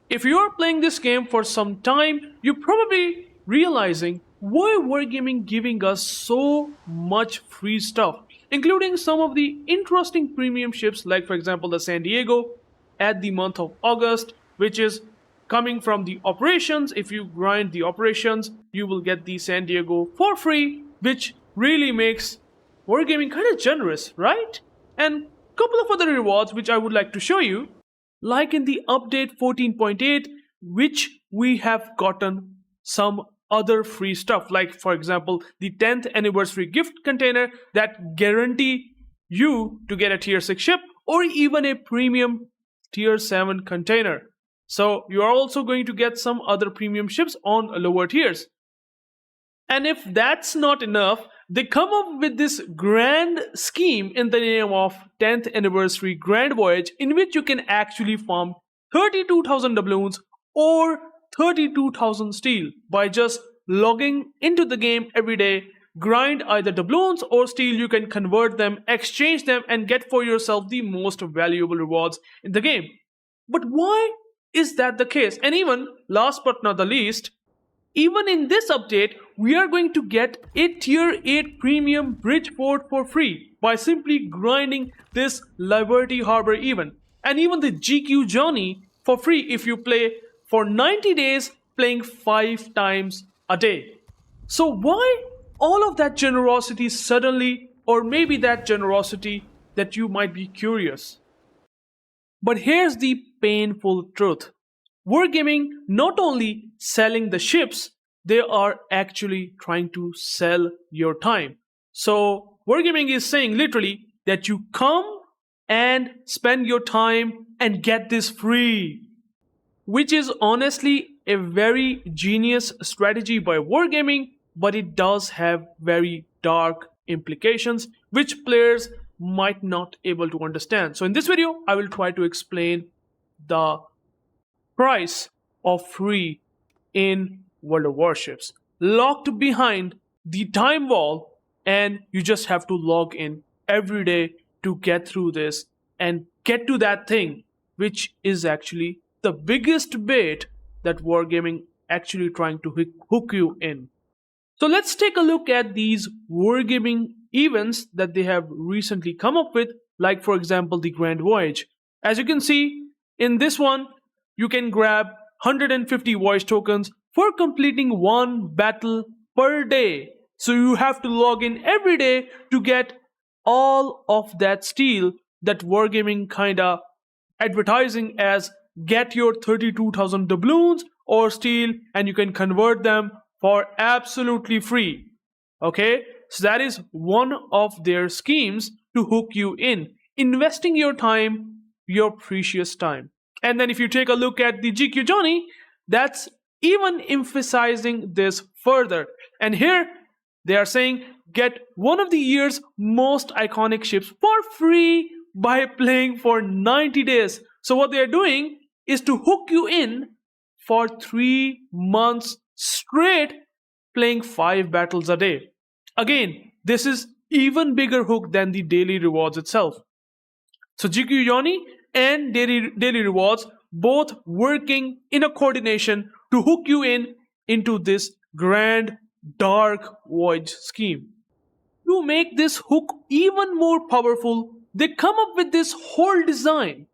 If you are playing this game for some time, you're probably realizing why Wargaming giving us so much free stuff, including some of the interesting premium ships like for example the San Diego at the month of August, which is coming from the operations. If you grind the operations, you will get the San Diego for free, which really makes Wargaming kind of generous, right? And couple of other rewards which I would like to show you, like in the update 14.8, which we have gotten some other free stuff, like for example the 10th anniversary gift container that guarantee you to get a tier 6 ship or even a premium tier 7 container. So you are also going to get some other premium ships on lower tiers. And if that's not enough, they come up with this grand scheme in the name of 10th anniversary grand voyage, in which you can actually farm 32,000 doubloons or 32,000 steel by just logging into the game every day, grind either doubloons or steel. You can convert them, exchange them, and get for yourself the most valuable rewards in the game. But why is that the case? And even last but not the least, even in this update, we are going to get a tier 8 premium Bridgeport for free by simply grinding this Liberty Harbor event, and even the GQ Journey for free if you play for 90 days, playing 5 times a day. So why all of that generosity suddenly, or maybe that generosity that you might be curious? But here's the painful truth. Wargaming not only selling the ships, they are actually trying to sell your time. So Wargaming is saying literally that you come and spend your time and get this free, which is honestly a very genius strategy by Wargaming, but it does have very dark implications which players might not able to understand. So in this video, I will try to explain the price of free in World of Warships, locked behind the time wall, and you just have to log in every day to get through this and get to that thing, which is actually the biggest bait that Wargaming actually trying to hook you in. So let's take a look at these Wargaming events that they have recently come up with, like for example the Grand Voyage. As you can see in this one, you can grab 150 voyage tokens for completing one battle per day. So you have to log in every day to get all of that steel that Wargaming kinda advertising as get your 32,000 doubloons or steel, and you can convert them for absolutely free. Okay, so that is one of their schemes to hook you in, investing your time, your precious time. And then if you take a look at the GQ Johnny, that's even emphasizing this further. And here they are saying get one of the year's most iconic ships for free by playing for 90 days. So what they are doing is to hook you in for 3 months straight, playing 5 battles a day. Again, this is even bigger hook than the daily rewards itself. So GQ Johnny and daily rewards both working in a coordination to hook you in into this grand dark voyage scheme. To make this hook even more powerful, they come up with this whole design,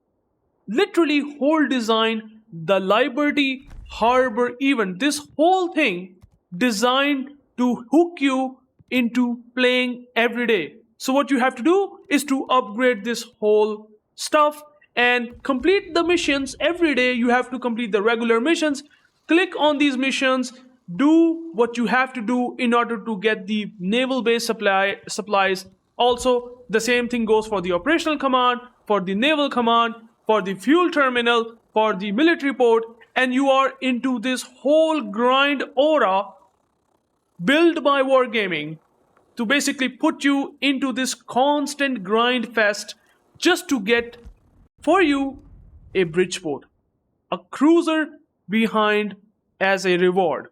literally whole design, the Liberty Harbor event. This whole thing designed to hook you into playing every day. So what you have to do is to upgrade this whole stuff and complete the missions every day. You have to complete the regular missions, click on these missions, do what you have to do in order to get the naval base supplies. Also, the same thing goes for the operational command, for the naval command, for the fuel terminal, for the military port, and you are into this whole grind aura built by Wargaming to basically put you into this constant grind fest just to get for you a Bridgeport, a cruiser behind as a reward.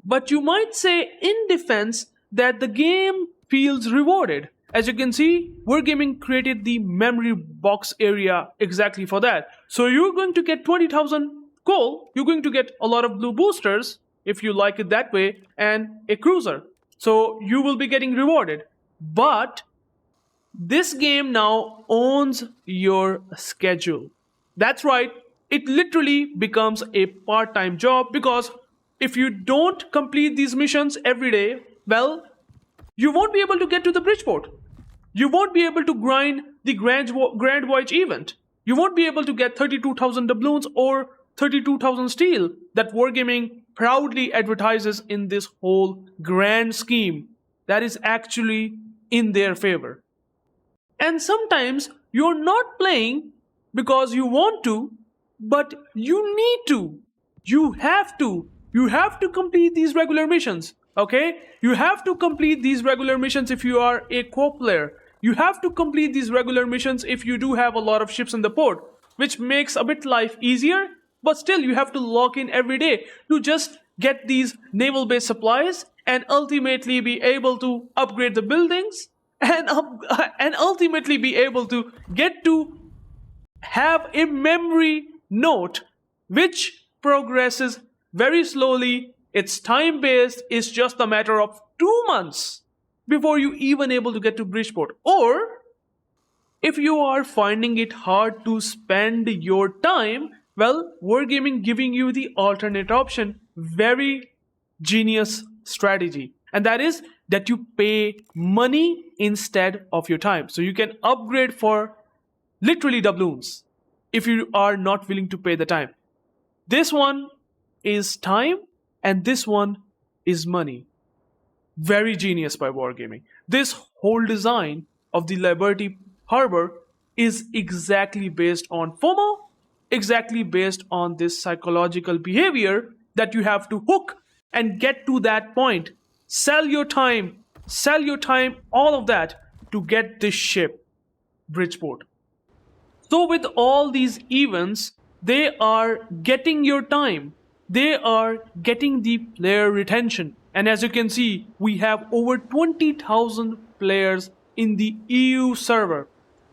But you might say in defense that the game feels rewarded. As you can see, Wargaming created the memory box area exactly for that. So you're going to get 20,000 gold, you're going to get a lot of blue boosters, if you like it that way, and a cruiser. So you will be getting rewarded. But this game now owns your schedule. That's right, it literally becomes a part-time job, because if you don't complete these missions every day, well, you won't be able to get to the Bridgeport. You won't be able to grind the Grand Voyage event. You won't be able to get 32,000 doubloons or 32,000 steel that Wargaming proudly advertises in this whole grand scheme that is actually in their favor. And sometimes you're not playing because you want to, but you need to. You have to. You have to complete these regular missions. Okay? You have to complete these regular missions if you are a co player. You have to complete these regular missions if you do have a lot of ships in the port, which makes a bit life easier, but still you have to log in every day to just get these naval base supplies and ultimately be able to upgrade the buildings and ultimately be able to get to have a memory note which progresses very slowly. It's time based. It's just a matter of 2 months before you even able to get to Bridgeport. Or if you are finding it hard to spend your time, well, Wargaming giving you the alternate option. Very genius strategy. And that is that you pay money instead of your time. So you can upgrade for literally doubloons if you are not willing to pay the time. This one is time and this one is money. Very genius by Wargaming. This whole design of the Liberty Harbour is exactly based on FOMO, exactly based on this psychological behavior that you have to hook and get to that point. Sell your time, all of that to get this ship, Bridgeport. So with all these events, they are getting your time. They are getting the player retention. And as you can see, we have over 20,000 players in the EU server.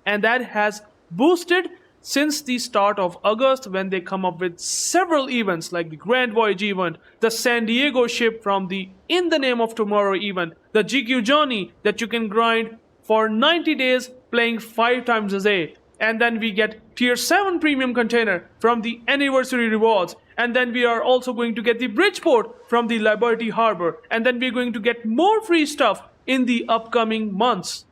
And that has boosted since the start of August, when they come up with several events like the Grand Voyage event, the San Diego ship from the In the Name of Tomorrow event, the GQ Journey that you can grind for 90 days playing 5 times a day. And then we get tier 7 premium container from the anniversary rewards. And then we are also going to get the Bridgeport from the Liberty Harbour. And then we're going to get more free stuff in the upcoming months.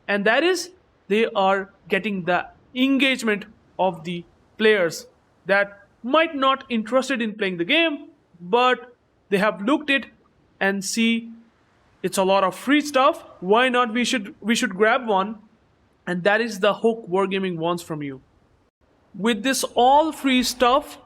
And that is, they are getting the engagement of the players that might not interested in playing the game, but they have looked it and see it's a lot of free stuff. Why not we should grab one? And that is the hook Wargaming wants from you. With this all free stuff,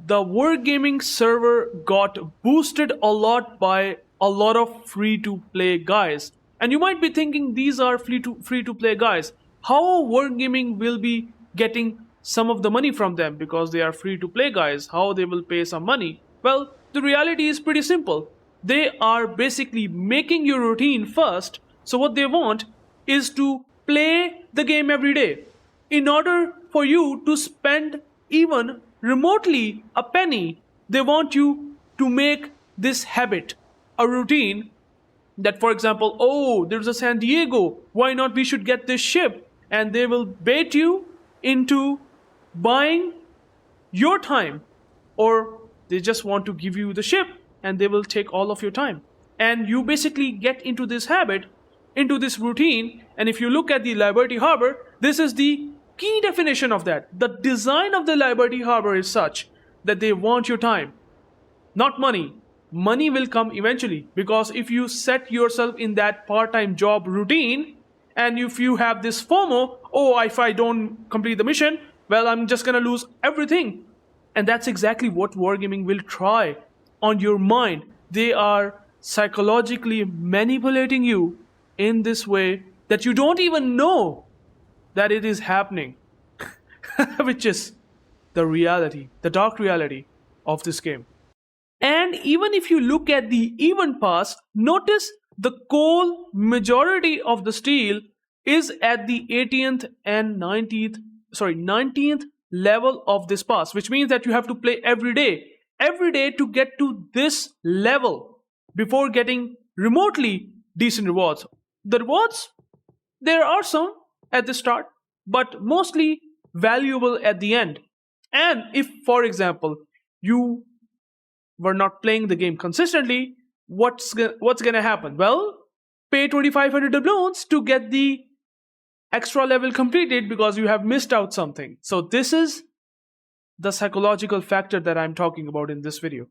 the Wargaming server got boosted a lot by a lot of free to play guys. And you might be thinking these are free to play guys. How Wargaming will be getting some of the money from them because they are free to play guys? How they will pay some money? Well, the reality is pretty simple. They are basically making your routine first. So what they want is to play the game every day. In order for you to spend even remotely a penny, they want you to make this habit a routine. That, for example, oh, there's a San Diego, why not we should get this ship? And they will bait you into buying your time, or they just want to give you the ship and they will take all of your time. And you basically get into this habit, into this routine. And if you look at the Liberty Harbour, this is the key definition of that. The design of the Liberty Harbour is such that they want your time, not money. Money will come eventually, because if you set yourself in that part-time job routine, and if you have this FOMO, oh, if I don't complete the mission, well, I'm just gonna lose everything. And that's exactly what Wargaming will try on your mind. They are psychologically manipulating you in this way that you don't even know that it is happening, which is the reality, the dark reality of this game. And even if you look at the event pass, notice the coal majority of the steel is at the 18th and 19th level of this pass, which means that you have to play every day to get to this level before getting remotely decent rewards. The rewards, there are some at the start, but mostly valuable at the end. And if, for example, you were not playing the game consistently, what's gonna happen? Well, pay 2,500 doubloons to get the extra level completed because you have missed out something. So this is the psychological factor that I'm talking about in this video.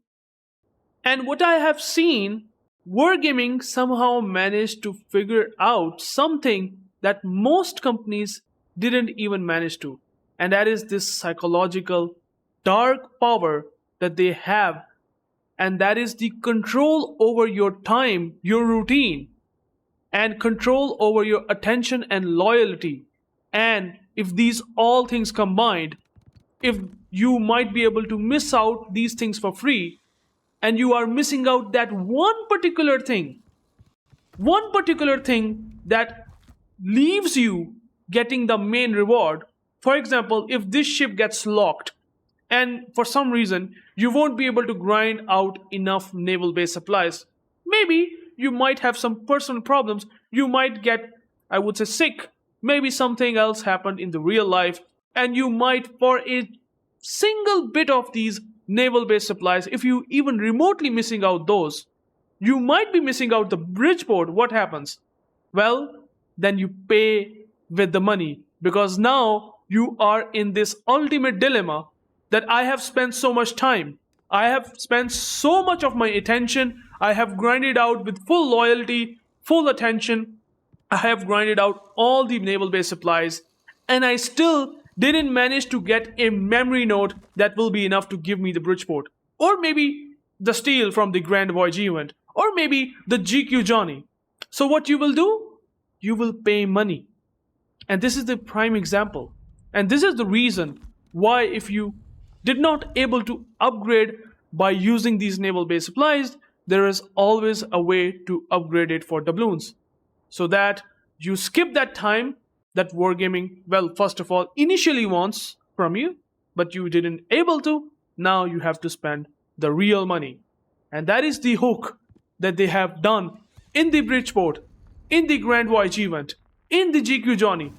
And what I have seen, Wargaming somehow managed to figure out something that most companies didn't even manage to. And that is this psychological dark power that they have. And that is the control over your time, your routine, and control over your attention and loyalty. And if these all things combined, if you might be able to miss out these things for free, and you are missing out that one particular thing that leaves you getting the main reward. For example, if this ship gets locked and for some reason you won't be able to grind out enough naval base supplies, maybe you might have some personal problems, you might get, I would say, sick, maybe something else happened in the real life, and you might, for a single bit of these naval base supplies, if you even remotely missing out those, you might be missing out the Bridgeport. What happens? Well, then you pay with the money, because now you are in this ultimate dilemma that I have spent so much time, I have spent so much of my attention, I have grinded out with full loyalty, full attention, I have grinded out all the naval base supplies, and I still didn't manage to get a memory node that will be enough to give me the Bridgeport, or maybe the steel from the Grand Voyage event, or maybe the GQ Johnny. So what you will do? You will pay money. And this is the prime example. And this is the reason why, if you did not able to upgrade by using these naval base supplies, there is always a way to upgrade it for doubloons, so that you skip that time that Wargaming, well, first of all, initially wants from you, but you didn't able to. Now you have to spend the real money. And that is the hook that they have done in the Bridgeport, in the Grand Voyage event, in the GQ Johnny.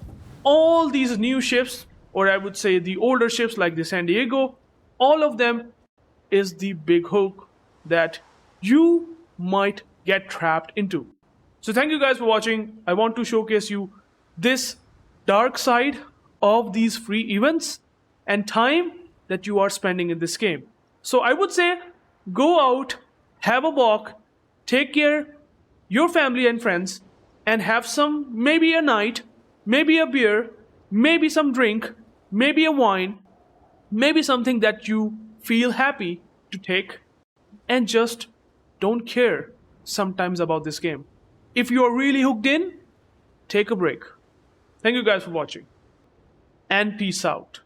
All these new ships, or I would say the older ships like the San Diego, all of them is the big hook that you might get trapped into. So thank you guys for watching. I want to showcase you this dark side of these free events and time that you are spending in this game. So I would say, go out, have a walk, take care your family and friends, and have some, maybe a night, maybe a beer, maybe some drink, maybe a wine, maybe something that you feel happy to take, and just don't care sometimes about this game. If you are really hooked in, take a break. Thank you guys for watching, and peace out.